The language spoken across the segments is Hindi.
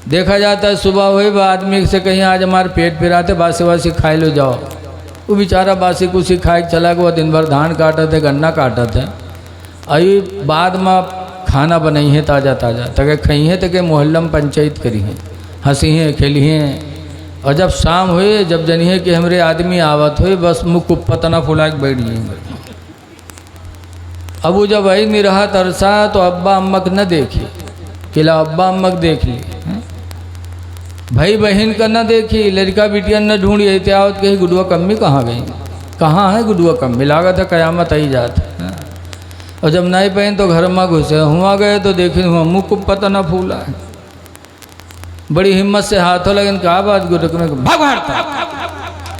देखा जाता है सुबह हुई आदमी से कहीं आज हमारे पेट पिराते बासी वासी खाए लो जाओ, वो बेचारा बासी कुसी खाए चला गया, दिन भर धान काटा थे गन्ना काटा थे, अभी बाद में खाना बनाई है ताज़ा ताज़ा तक खई है तक मोहल्ला में पंचायत करी है, हंसी हैं खेली हैं। और जब शाम हुए जब जनिए कि हमरे आदमी आवत हुए बस मुख पतना फुला के बैठ गई। अब वो जब वही नहीं रहा तरसा तो अब्बा अम्मक न देखी, किला अब्बा अम्मक देख ली, भाई बहन का न देखी, लड़का बिटिया न ढूंढी, एहतियात कही गुडुआ कम्मी कहाँ गई, कहाँ है गुडुआ कम्मी, लागत है कयामत आई जात। और जब नहीं पहन तो घर में घुसे, हुआ गए तो देखे हुआ मुँह को पता न फूला है, बड़ी हिम्मत से हाथों लगन कहा बात गुडुआ भगवान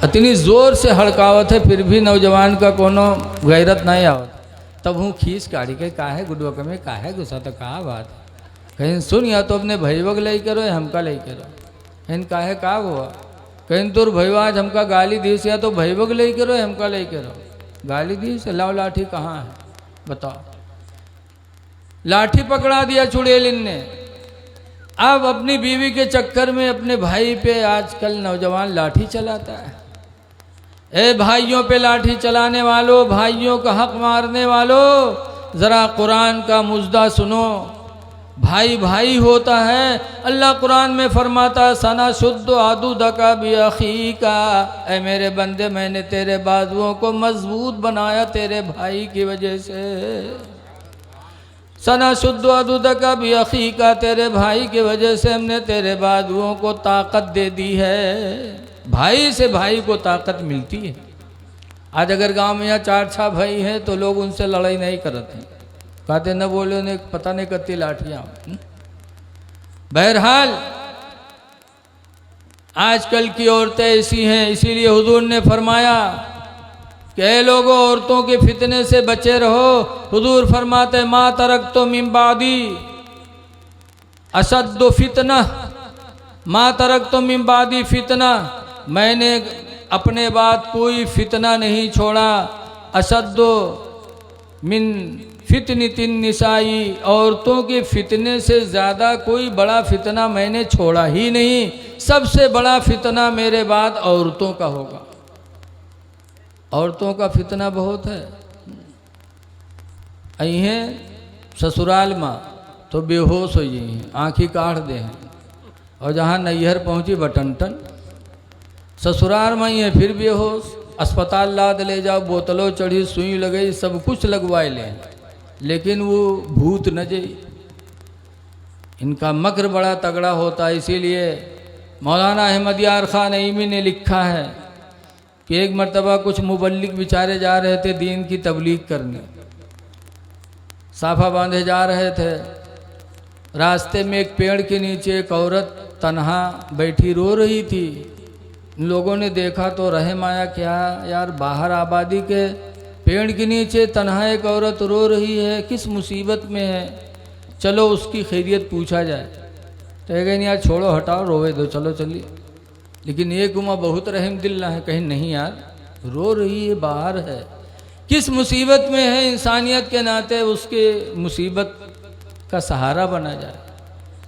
इतनी जोर से हड़कावत है फिर भी नौजवान का कोनो गैरत नहीं आवत। तब हूँ खींच काढ़ी के कहा है गुडुआ कमे कहा है गुस्सा तो कहा बात कहीं सुन, या तो अपने भैवक लई करो या हमका लई करो, कहीं काहे का हुआ, कहीं तुर भैया आज हमका गाली दी से, या तो भैवक लई करो या हमका लई करो, गाली दी से लाओ लाठी कहाँ है बताओ। लाठी पकड़ा दिया चुड़ैलिन ने। अब अपनी बीवी के चक्कर में अपने भाई पे आजकल नौजवान लाठी चलाता है। ए भाइयों पे लाठी चलाने वालों, भाइयों का हक मारने वालों, ज़रा कुरान का मुजदा सुनो। भाई भाई होता है। अल्लाह कुरान में फरमाता है सना शुद्ध आदू दका भी अखी का, ऐ मेरे बंदे मैंने तेरे बाजुओं को मजबूत बनाया तेरे भाई की वजह से। सना शुद्ध अदुद का भी अखी का, तेरे भाई की वजह से हमने तेरे बाजुओं को ताकत दे दी है। भाई से भाई को ताकत मिलती है। आज अगर गांव में यहाँ 4-6 भाई हैं तो लोग उनसे लड़ाई नहीं करते, कहते न बोले उन्हें पता नहीं करती लाठियाँ। बहरहाल आजकल की औरतें ऐसी हैं, इसीलिए हुजूर ने फरमाया कि लोगों औरतों के फितने से बचे रहो। हुजूर फरमाते मा तरक तो मिम्बादी असद फितना, मा तरक तो मिम्बादी फितना, मैंने अपने बाद कोई फितना नहीं छोड़ा। असद मिन फितनतिन निसाई, औरतों के फितने से ज़्यादा कोई बड़ा फितना मैंने छोड़ा ही नहीं। सबसे बड़ा फितना मेरे बाद औरतों का होगा। औरतों का फितना बहुत है। आई हैं ससुराल में तो बेहोश हो गई हैं, आँखी काढ़ दे हैं, और जहाँ नैहर पहुँची बटनटन, ससुराल में ही है फिर बेहोश। अस्पताल लाद ले जाओ, बोतलों चढ़ी, सुई लगी, सब कुछ लगवाए ले, लेकिन वो भूत न जाई। इनका मकर बड़ा तगड़ा होता है। इसीलिए मौलाना अहमद यार खान नईमी ने लिखा है कि एक मर्तबा कुछ मुबल्लिग बेचारे जा रहे थे दीन की तबलीग करने, साफा बांधे जा रहे थे। रास्ते में एक पेड़ के नीचे एक औरत तन्हा बैठी रो रही थी। लोगों ने देखा तो रहम आया, क्या यार बाहर आबादी के पेड़ के नीचे तन्हा एक औरत रो रही है, किस मुसीबत में है, चलो उसकी खैरियत पूछा जाए। तो कहीं यार छोड़ो हटाओ रोवे दो, चलो चलिए। लेकिन एक उमा बहुत रहम दिल ना है, कहीं नहीं यार रो रही है, बाहर है, किस मुसीबत में है, इंसानियत के नाते उसके मुसीबत का सहारा बना जाए।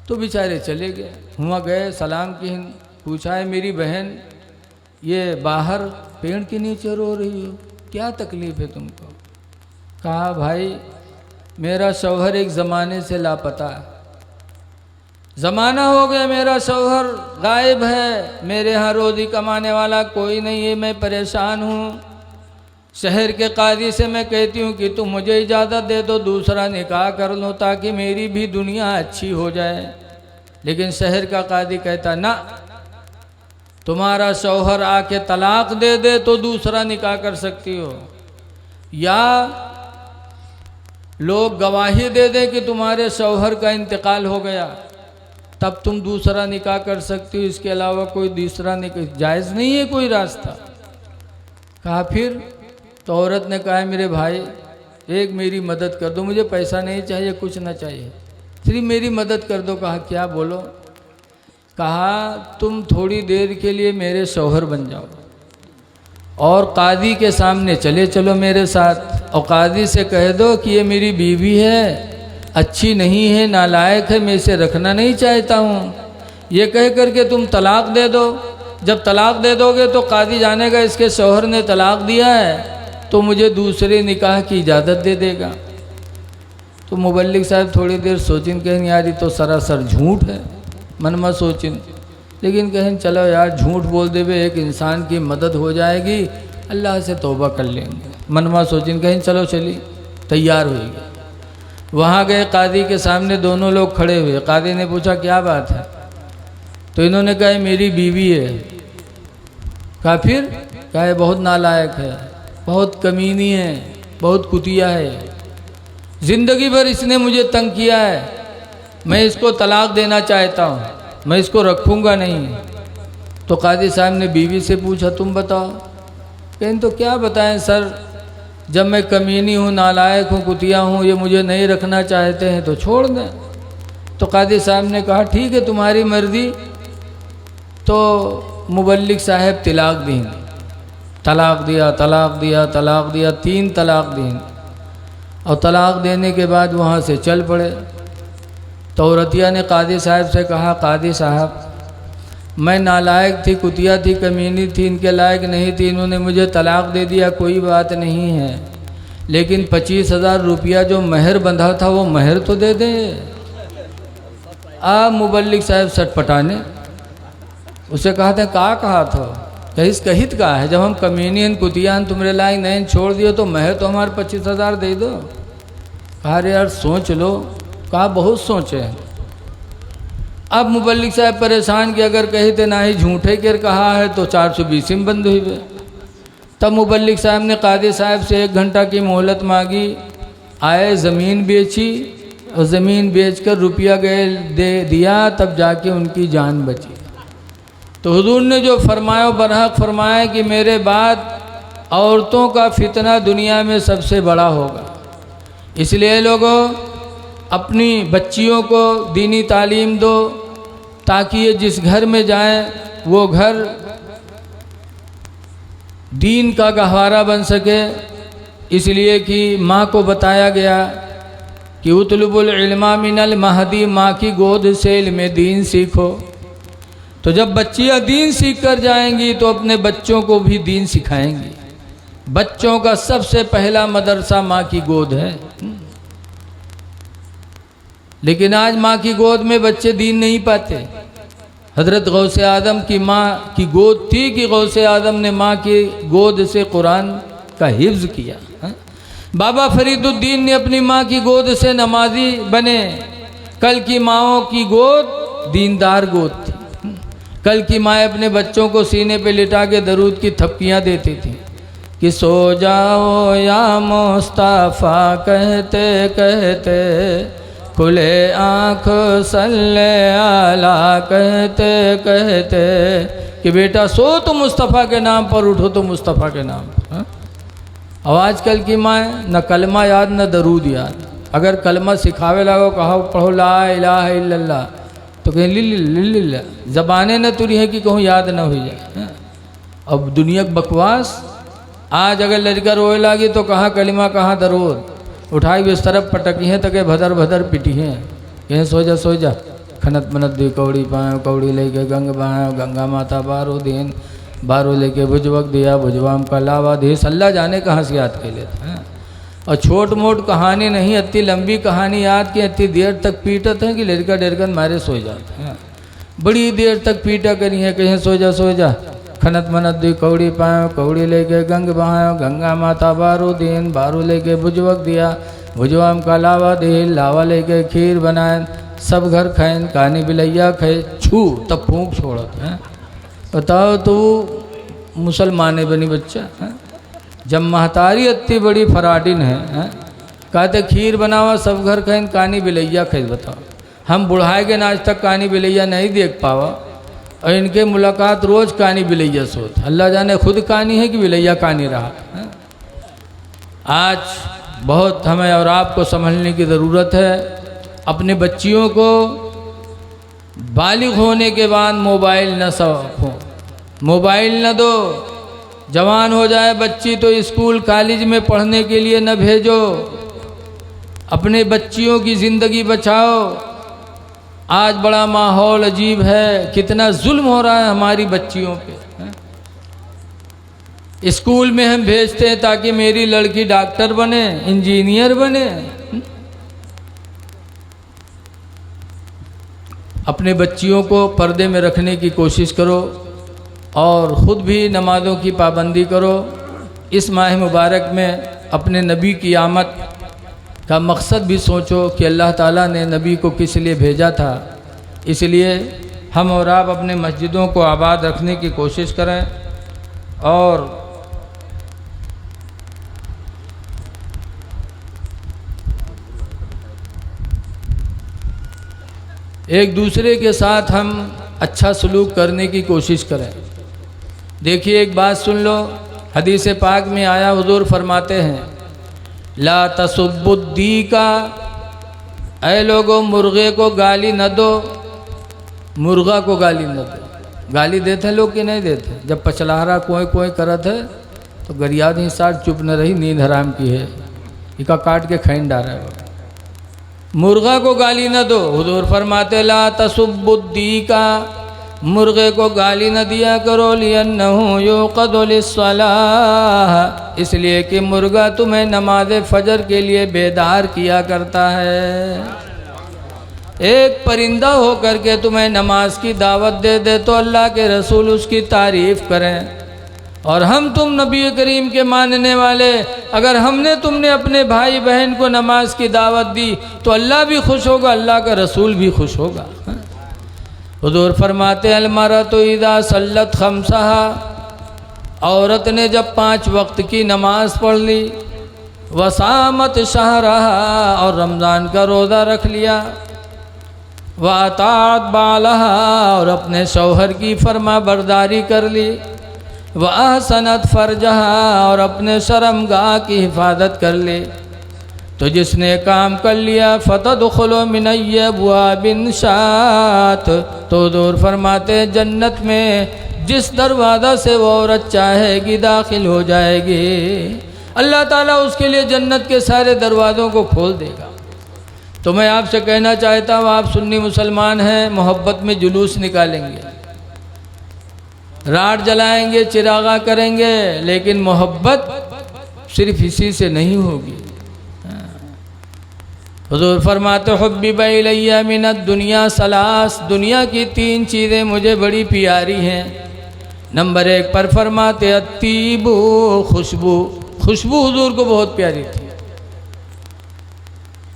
तो बेचारे चले गए, हुआ गए, सलाम की, पूछा है मेरी बहन ये बाहर पेड़ के नीचे रो रही हो, क्या तकलीफ़ है तुमको? कहा भाई मेरा शौहर एक ज़माने से लापता है, ज़माना हो गया मेरा शौहर गायब है, मेरे यहाँ रोज़ी कमाने वाला कोई नहीं है, मैं परेशान हूँ। शहर के काजी से मैं कहती हूँ कि तुम मुझे इजाज़त दे दो दूसरा निकाह कर लो ताकि मेरी भी दुनिया अच्छी हो जाए। लेकिन शहर का काजी कहता ना, तुम्हारा शौहर आके तलाक दे दे तो दूसरा निकाह कर सकती हो, या लोग गवाही दे दे कि तुम्हारे शौहर का इंतकाल हो गया तब तुम दूसरा निकाह कर सकती हो, इसके अलावा कोई दूसरा निकाह जायज़ नहीं है कोई रास्ता। कहा फिर? तो औरत ने कहा मेरे भाई एक मेरी मदद कर दो, मुझे पैसा नहीं चाहिए, कुछ ना चाहिए, सिर्फ मेरी मदद कर दो। कहा क्या बोलो? कहा तुम थोड़ी देर के लिए मेरे शौहर बन जाओ और काजी के सामने चले चलो मेरे साथ, और काजी से कह दो कि ये मेरी बीवी है, अच्छी नहीं है, नालायक है, मैं इसे रखना नहीं चाहता हूँ, ये कह करके तुम तलाक दे दो। जब तलाक दे दोगे तो काजी जानेगा इसके शौहर ने तलाक दिया है तो मुझे दूसरे निकाह की इजाज़त दे देगा। तो मुबल्लिग साहब थोड़ी देर सोचिन, कहें यार ये तो सरासर झूठ है, मन में सोचिन। लेकिन कहें चलो यार झूठ बोल देवे एक इंसान की मदद हो जाएगी, अल्लाह से तौबा कर लेंगे। मन में सोचिन, कहें चलो चली, तैयार हुई। वहाँ गए, कादी के सामने दोनों लोग खड़े हुए। कादी ने पूछा क्या बात है? तो इन्होंने कहा मेरी बीवी है। कहा फिर? कहा बहुत नालायक है, बहुत कमीनी है, बहुत कुतिया है, ज़िंदगी भर इसने मुझे तंग किया है, मैं इसको तलाक देना चाहता हूँ, मैं इसको रखूँगा नहीं। तो कादी साहब ने बीवी से पूछा तुम बताओ। कहें तो क्या बताएं सर, जब मैं कमीनी हूँ, नालायक हूँ, कुतिया हूँ, ये मुझे नहीं रखना चाहते हैं तो छोड़ दें। तो कादी साहब ने कहा ठीक है तुम्हारी मर्जी। तो मुबल्लिग साहब तलाक दी, तलाक दिया, तलाक दिया, तलाक दिया, 3 तलाक दी। और तलाक देने के बाद वहाँ से चल पड़े। तो औरतिया ने कादी साहब से कहा कादी साहब मैं नालायक थी, कुतिया थी, कमीनी थी, इनके लायक नहीं थी, इन्होंने मुझे तलाक दे दिया, कोई बात नहीं है, लेकिन 25,000 रुपया जो महर बंधा था वो महर तो दे दें। मुबल्लिग साहब सटपटाने उसे कहते हैं कहा था? कहिस कहित का है, जब हम कमीनियन कुतियान तुम्हारे लायक नहीं छोड़ दियो तो महर तो हमारे 25,000 दे दो। कहा रे यार सोच लो। कहा बहुत सोचे। अब मुबल्लिग साहब परेशान कि अगर कही थे ना ही झूठे के कहा है तो 420 में बंद हुई। तब मुबल्लिग साहब ने कादी साहब से 1 घंटा की मोहलत मांगी। आए, ज़मीन बेची और ज़मीन बेचकर रुपया गए दे दिया, तब जाके उनकी जान बची। तो हुजूर ने जो फरमाया बरहक फरमाया कि मेरे बाद औरतों का फितना दुनिया में सबसे बड़ा होगा। इसलिए लोगों अपनी बच्चियों को दीनी तालीम दो ताकि ये जिस घर में जाएं वो घर दीन का गहवारा बन सके। इसलिए कि माँ को बताया गया कि उतलुबुल इल्मा मिनल महदी, माँ की गोद से इल्म दीन सीखो। तो जब बच्चियाँ दीन सीख कर जाएंगी तो अपने बच्चों को भी दीन सिखाएंगी। बच्चों का सबसे पहला मदरसा माँ की गोद है। लेकिन आज माँ की गोद में बच्चे दीन नहीं पाते। हज़रत गौसे आदम की माँ की गोद थी कि गौसे आदम ने माँ की गोद से कुरान का हिफ्ज़ किया। बाबा फरीदुद्दीन ने अपनी माँ की गोद से नमाजी बने। कल की माँओं की गोद दीनदार गोद थी। कल की माँ अपने बच्चों को सीने पे लिटा के दरूद की थपकियाँ देती थी कि सो जाओ या मुस्तफ़ा कहते कहते, खुले आँख सल्ले आला कहते कहते, कि बेटा सो तो मुस्तफ़ा के नाम पर, उठो तो मुस्तफ़ा के नाम पर। अब आजकल की माँ न कलमा याद न दरूद याद। अगर कलमा सिखावे लगो, कहो पढ़ो ला इलाहा इल्लल्लाह, तो कहीं लिल्ला ज़बानें न तुरी है कि कहूँ याद न हो जाए। अब दुनिया बकवास। आज अगर लड़का रोए लागी तो कहाँ कलिमा कहाँ दरूद, उठाई बिस्तर पटकी हैं तो के भदर भदर पिटी हैं। कहें सो जा खनत मनत दी कौड़ी पायो, कौड़ी लेके गंग पायो, गंगा माता बारो दिन, बारो लेके भुजवक दिया, भुजवाम का लावा दी। अल्लाह जाने कहाँ से याद कर लेते हैं। और छोट मोट कहानी नहीं, इतनी लंबी कहानी याद की, इतनी देर तक पीटत हैं कि लड़का डरकर मारे सो जाते हैं। बड़ी देर तक पीटा करी है, कहें सो जा खनत मनत दी कौड़ी पायो, कौड़ी लेके गंग बहायो, गंगा माता बारो दिन, बारो लेके भुजवक दिया, भुजवाम का लावा दे, लावा लेके खीर बनाए, सब घर खाएं, कानी बिलैया खाए, छू तब फूंक छोड़त हैं। बताओ तो मुसलमाने बनी बच्चा है। जब महतारी इतनी बड़ी फराडिन है, कहते खीर बनावा सब घर खाएं, कानी बिलैया खाए। बताओ हम बुढ़ाए के आज तक कानी बिलैया नहीं देख पावा, और इनके मुलाकात रोज़ कानी बिलैया से होता। अल्लाह जाने खुद कानी है कि बिलैया कानी रहा है। आज बहुत हमें और आपको समझने की ज़रूरत है। अपने बच्चियों को बालिग होने के बाद मोबाइल न सौंपो, मोबाइल न दो। जवान हो जाए बच्ची तो स्कूल कॉलेज में पढ़ने के लिए न भेजो। अपने बच्चियों की ज़िंदगी बचाओ। आज बड़ा माहौल अजीब है, कितना जुल्म हो रहा है हमारी बच्चियों पे। स्कूल में हम भेजते हैं ताकि मेरी लड़की डॉक्टर बने, इंजीनियर बने। अपने बच्चियों को पर्दे में रखने की कोशिश करो और ख़ुद भी नमाज़ों की पाबंदी करो। इस माह मुबारक में अपने नबी की आमद का मकसद भी सोचो कि अल्लाह ताला ने नबी को किस लिए भेजा था। इसलिए हम और आप अपने मस्जिदों को आबाद रखने की कोशिश करें और एक दूसरे के साथ हम अच्छा सलूक करने की कोशिश करें। देखिए एक बात सुन लो, हदीस पाक में आया, हुजूर फरमाते हैं ला तसुब्बुद्दी का, ऐ लोगों मुर्गे को गाली न दो, मुर्गा को गाली न दो। गाली देते हैं लोग कि नहीं देते? जब पचलहरा कोई कोई करत है तो गरियाद ही साथ चुप न रही, नींद हराम की है, इका काट के खैन डाल रहा है। मुर्गा को गाली न दो। हुजूर फरमाते ला तसुब्बुद्दी का, मुर्गे को गाली न दिया करो, लियन्नहु युक़दु लिस्सलाह, इसलिए कि मुर्गा तुम्हें नमाज फजर के लिए बेदार किया करता है। एक परिंदा हो करके तुम्हें नमाज की दावत दे दे तो अल्लाह के रसूल उसकी तारीफ़ करें। और हम तुम नबी करीम के मानने वाले, अगर हमने तुमने अपने भाई बहन को नमाज की दावत दी तो अल्लाह भी खुश होगा, अल्लाह का रसूल भी खुश होगा। हुजूर फरमाते अलमरतु इज़ा सल्लत खम्सहा, औरत ने जब 5 वक्त की नमाज पढ़ ली, वसामत शहरहा, और रमज़ान का रोज़ा रख लिया, वातात बालहा, और अपने शौहर की फरमा बरदारी कर ली, व अहसनत फरजहा, और अपने शर्मगाह की हिफाजत कर ले, तो जिसने काम कर लिया फतदखुलु मिन अब्वाबिन शात, तो दूर फरमाते जन्नत में जिस दरवाज़ा से वो औरत चाहेगी दाखिल हो जाएगी। अल्लाह ताला उसके लिए जन्नत के सारे दरवाज़ों को खोल देगा। तो मैं आपसे कहना चाहता हूँ, आप सुन्नी मुसलमान हैं, मोहब्बत में जुलूस निकालेंगे, राड जलाएंगे, चिरागा करेंगे, लेकिन मोहब्बत सिर्फ इसी से नहीं होगी। हुजूर फरमाते हुब्बिबा इलैया मिनद दुनिया सलास, दुनिया की 3 चीज़ें मुझे बड़ी प्यारी हैं। नंबर 1 पर फरमाते अत्तीबू, खुशबू, खुशबू हुजूर को बहुत प्यारी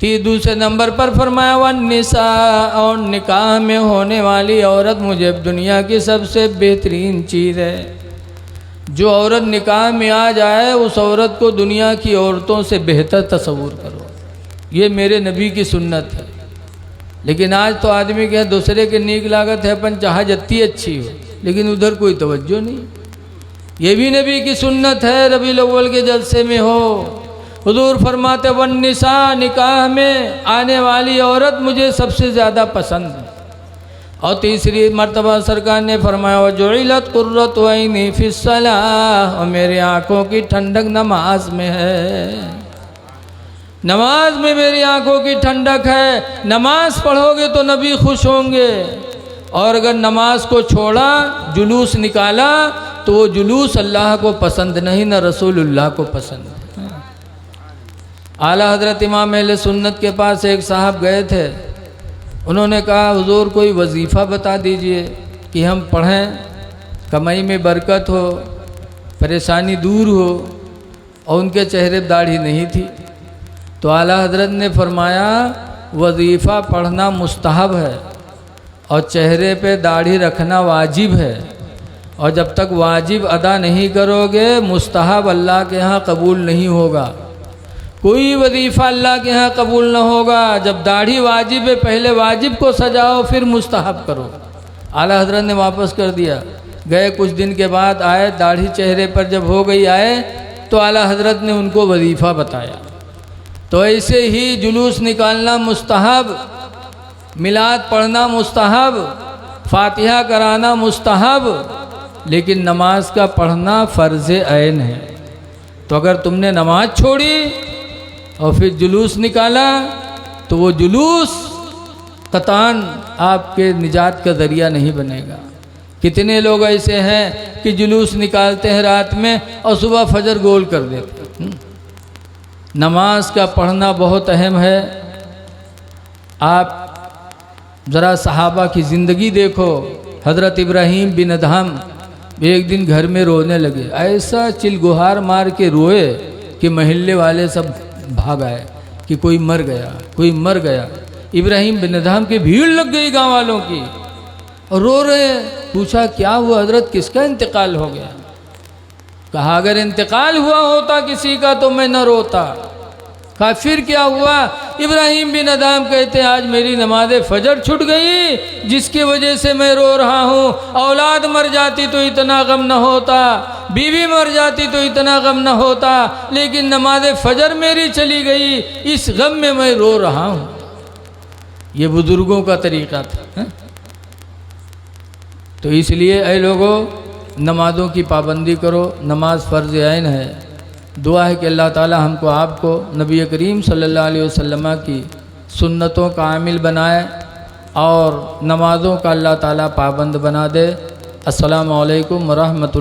थी। दूसरे नंबर पर फरमाया वन निसा, और निकाह में होने वाली औरत मुझे दुनिया की सबसे बेहतरीन चीज़ है। जो औरत निकाह में आ जाए उस औरत को दुनिया की औरतों से बेहतर तस्वूर करो, ये मेरे नबी की सुन्नत है। लेकिन आज तो आदमी के दूसरे के नीक लागत है, अपन चाहे जत्ती अच्छी हो, लेकिन उधर कोई तवज्जो नहीं। ये भी नबी की सुन्नत है, रबीउल अव्वल के जलसे में हो। हुजूर फरमाते वन निसा, निकाह में आने वाली औरत मुझे सबसे ज़्यादा पसंद है। और तीसरी मर्तबा सरकार ने फरमाया वजुइलत कुर्रतु ऐनी फिस्सलाह, और मेरे आँखों की ठंडक नमाज में है। नमाज में मेरी आँखों की ठंडक है। नमाज पढ़ोगे तो नबी खुश होंगे, और अगर नमाज को छोड़ा, जुलूस निकाला, तो वो जुलूस अल्लाह को पसंद नहीं, न रसूलुल्लाह को पसंद है। आला हजरत इमाम अहले सुन्नत के पास एक साहब गए थे। उन्होंने कहा हुजूर कोई वजीफ़ा बता दीजिए कि हम पढ़ें, कमाई में बरकत हो, परेशानी दूर हो। और उनके चेहरे पर दाढ़ी नहीं थी। तो आला हजरत ने फरमाया वजीफ़ा पढ़ना मुस्तहब है और चेहरे पे दाढ़ी रखना वाजिब है, और जब तक वाजिब अदा नहीं करोगे मुस्तहब अल्लाह के यहाँ कबूल नहीं होगा। कोई वजीफ़ा अल्लाह के यहाँ कबूल न होगा। जब दाढ़ी वाजिब है, पहले वाजिब को सजाओ फिर मुस्तहब करो। आला हजरत ने वापस कर दिया। गए कुछ दिन के बाद आए, दाढ़ी चेहरे पर जब हो गई आए, तो आला हजरत ने उनको वजीफ़ा बताया। तो ऐसे ही जुलूस निकालना मुस्तहब, मिलाद पढ़ना मुस्तहब, फातिहा कराना मुस्तहब, लेकिन नमाज का पढ़ना फ़र्ज़ ऐन है। तो अगर तुमने नमाज छोड़ी और फिर जुलूस निकाला, तो वो जुलूस कतान आपके निजात का ज़रिया नहीं बनेगा। कितने लोग ऐसे हैं कि जुलूस निकालते हैं रात में और सुबह फजर गोल कर देते हैं। नमाज का पढ़ना बहुत अहम है। आप ज़रा सहाबा की ज़िंदगी देखो। हज़रत इब्राहीम बिन अदहम एक दिन घर में रोने लगे, ऐसा चिलगुहार मार के रोए कि महल्ले वाले सब भाग आए कि कोई मर गया, कोई मर गया। इब्राहीम बिन अदहम की भीड़ लग गई गांव वालों की और रो रहे हैं। पूछा क्या हुआ हज़रत, किसका इंतकाल हो गया? कहा अगर इंतकाल हुआ होता किसी का तो मैं न रोता। कहा फिर क्या हुआ? इब्राहीम बिन अदहम कहते आज मेरी नमाज फजर छूट गई जिसकी वजह से मैं रो रहा हूँ। औलाद मर जाती तो इतना गम न होता, बीवी मर जाती तो इतना गम न होता, लेकिन नमाज फजर मेरी चली गई, इस गम में मैं रो रहा हूँ। ये बुजुर्गों का तरीका था, है? तो इसलिए ऐ लोगों, नमाज़ों की पाबंदी करो। नमाज फ़र्ज़ ऐन है। दुआ है कि अल्लाह ताला हमको आपको नबी करीम सल्लल्लाहु अलैहि वसल्लम की सुन्नतों का आमिल बनाए और नमाज़ों का अल्लाह ताला पाबंद बना दे। अस्सलामु अलैकुम व रहमतुल्लाह।